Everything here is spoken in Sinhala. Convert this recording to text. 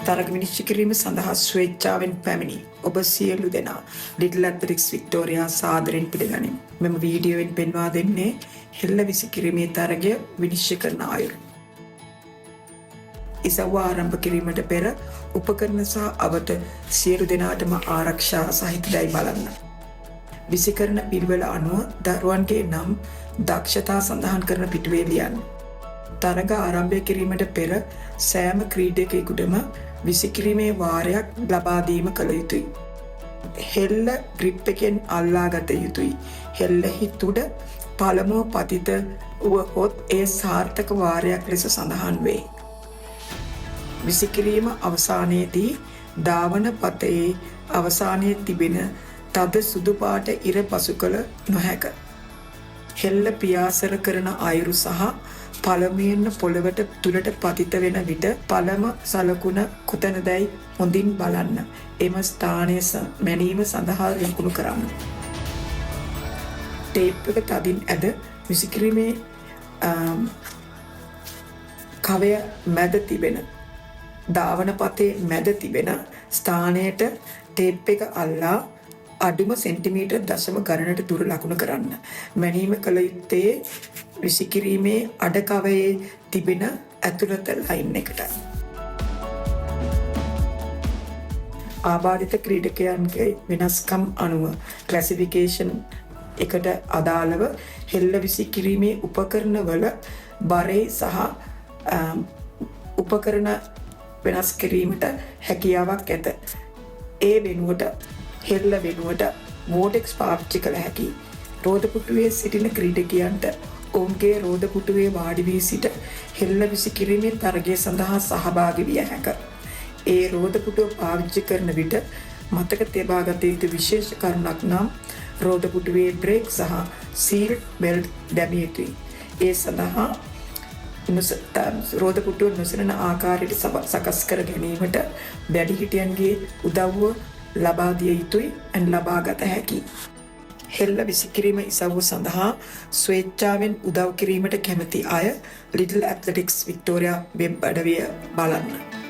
තරග විනිශ්චය කිරීම සඳහා ස්වේච්ඡාවෙන් පැමිණි ඔබ සියලු දෙනා ලිටල් ඇත්ලටික්ස් වික්ටෝරියා සාදරයෙන් පිළිගනිමු. මෙම වීඩියෝවෙන් පෙන්වා දෙන්නේ හෙල්ල විසිකිරීමේ තරගය විනිශ්චය කරන අයුරු. ඉසව්ව ආරම්භ කිරීමට පෙර උපකරණ සහ අවට සියලු දෙනාටම ආරක්ෂා සහිතයි බලන්න. විසිකරන පිළිවෙල අනුව දරුවන්ගේ නම් දක්ෂතා සඳහන් කරන පිටුවේ ලියන්න. තරග ආරම්භය කිරීමට පෙර සෑම ක්‍රීඩකයෙකුටම විසිකිරීමේ වාරයක් ලබා දීම කළ යුතුයි. හෙල්ල ග්‍රිප් එකෙන් අල්ලා ගත යුතුයි. හෙල්ලෙහි තුඩ පළමුව පතිත වුවහොත් ඒ සාර්ථක වාරයක් ලෙස සඳහන් වේ. විසිකිරීම අවසානයේදී ධාවන පතේ අවසානයේ තිබෙන තද සුදු පාට ඉර පසු කළ නොහැක. හෙල්ල පියාසර කරන අයුරු සහ පළමුවෙන්ම පොළවට තුලට පතිත වෙන විට පළම සලකුණ කොතැනදයි හොඳින් බලන්න. එම ස්ථානය මැනීම සඳහා ලකුණු කරන්න. ටේප් එක තදින් ඇද විසිකිරීමේ කවය මැද තිබෙන ධාවන පතේ මැද තිබෙන ස්ථානයට ටේප් එක අල්ලා අඩුම සෙන්ටිමීටර් දශම ගණනට දුර ලකුණු කරන්න. මැනීම කළ යුත්තේ විසිකිරීමේ අඩකවයේ තිබෙන ඇතුළත ලයින් එකට. ආබාධිත ක්‍රීඩකයන්ගේ වෙනස්කම් අනුව ක්ලැසිෆිකේෂන් එකට අදාළව හෙල්ල විසිකිරීමේ උපකරණ වල බරේ සහ උපකරණ වෙනස් කිරීමට හැකියාවක් ඇත. ඒ වෙනුවට හෙල්ල වෙනුවට වෝටෙක්ස් පාවිච්චි කළ හැකි. රෝදපුටුවේ සිටින ක්‍රීඩකයන්ට ඔවුන්ගේ රෝදපුටුවේ වාඩි වී සිට හෙල්ල විසිකිරීමේ තරගය සඳහා සහභාගී විය හැක. ඒ රෝදපුටුව පාවිච්චි කරන විට මතක තබා ගත යුතු විශේෂ කරුණක් නම් රෝදපුටුවේ බ්‍රේක් සහ සීල් බෙල්ට් දැමිය යුතුයි. ඒ සඳහා රෝදපුටුව නොසලෙන ආකාරයට සකස් කර ගැනීමට වැඩිහිටියන්ගේ උදව්ව ලබා දිය යුතුයි ලබා ගත හැකි. හෙල්ල විසිකිරීම ඉසව්ව සඳහා ස්වේච්ඡාවෙන් උදව් කිරීමට කැමති අය ලිටල් ඇත්ලටික්ස් වික්ටෝරියා වෙබ් අඩවිය බලන්න.